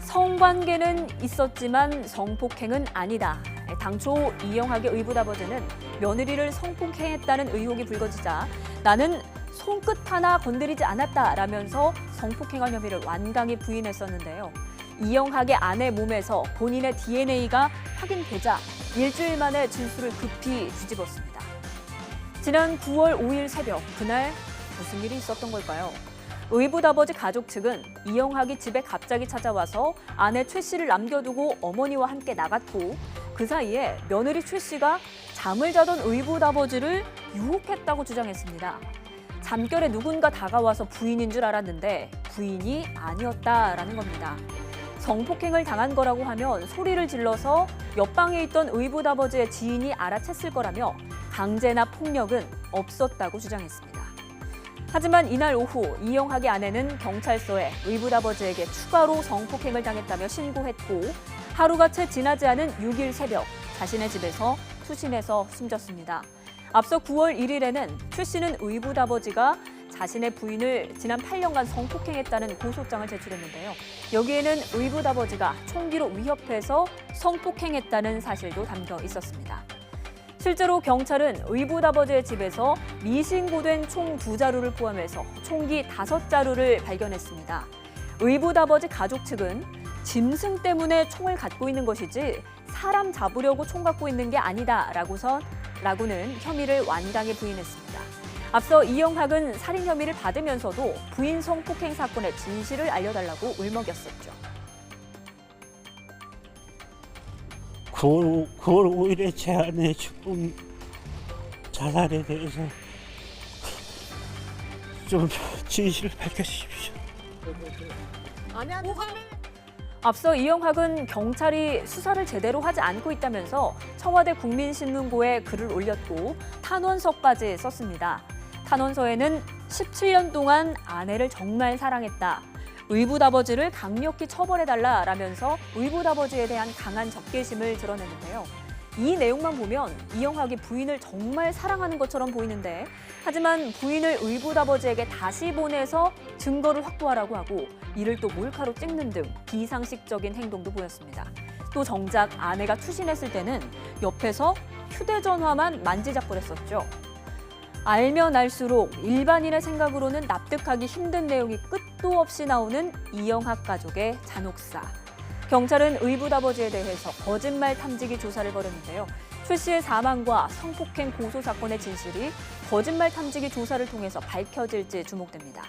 성관계는 있었지만 성폭행은 아니다. 당초 이영학의 의붓아버지는 며느리를 성폭행했다는 의혹이 불거지자 나는 손끝 하나 건드리지 않았다라면서 성폭행한 혐의를 완강히 부인했었는데요. 이영학의 아내 몸에서 본인의 DNA가 확인되자 일주일 만에 진술을 급히 뒤집었습니다. 지난 9월 5일 새벽, 그날 무슨 일이 있었던 걸까요? 의붓아버지 가족 측은 이영학이 집에 갑자기 찾아와서 아내 최 씨를 남겨두고 어머니와 함께 나갔고 그 사이에 며느리 최 씨가 잠을 자던 의붓아버지를 유혹했다고 주장했습니다. 잠결에 누군가 다가와서 부인인 줄 알았는데 부인이 아니었다라는 겁니다. 성폭행을 당한 거라고 하면 소리를 질러서 옆방에 있던 의붓아버지의 지인이 알아챘을 거라며 강제나 폭력은 없었다고 주장했습니다. 하지만 이날 오후 이영학의 아내는 경찰서에 의붓아버지에게 추가로 성폭행을 당했다며 신고했고 하루가 채 지나지 않은 6일 새벽 자신의 집에서 투신해서 숨졌습니다. 앞서 9월 1일에는 최 씨는 의붓아버지가 자신의 부인을 지난 8년간 성폭행했다는 고소장을 제출했는데요. 여기에는 의붓아버지가 총기로 위협해서 성폭행했다는 사실도 담겨 있었습니다. 실제로 경찰은 의붓아버지의 집에서 미신고된 총 2자루를 포함해서 총기 5자루를 발견했습니다. 의붓아버지 가족 측은 짐승 때문에 총을 갖고 있는 것이지 사람 잡으려고 총 갖고 있는 게 아니다라고는 혐의를 완강히 부인했습니다. 앞서 이영학은 살인 혐의를 받으면서도 부인 성폭행 사건의 진실을 알려달라고 울먹였었죠. 9월 5일에 제 아내 죽음 자살에 대해서 좀 진실을 밝혀주십시오. 앞서 이영학은 경찰이 수사를 제대로 하지 않고 있다면서 청와대 국민신문고에 글을 올렸고 탄원서까지 썼습니다. 탄원서에는 17년 동안 아내를 정말 사랑했다. 의붓아버지를 강력히 처벌해달라라면서 의붓아버지에 대한 강한 적개심을 드러냈는데요. 이 내용만 보면 이영학이 부인을 정말 사랑하는 것처럼 보이는데 하지만 부인을 의붓아버지에게 다시 보내서 증거를 확보하라고 하고 이를 또 몰카로 찍는 등 비상식적인 행동도 보였습니다. 또 정작 아내가 투신했을 때는 옆에서 휴대전화만 만지작거렸었죠. 알면 알수록 일반인의 생각으로는 납득하기 힘든 내용이 끝도 없이 나오는 이영학 가족의 잔혹사. 경찰은 의붓아버지에 대해서 거짓말 탐지기 조사를 벌였는데요. 최 씨의 사망과 성폭행 고소 사건의 진실이 거짓말 탐지기 조사를 통해서 밝혀질지 주목됩니다.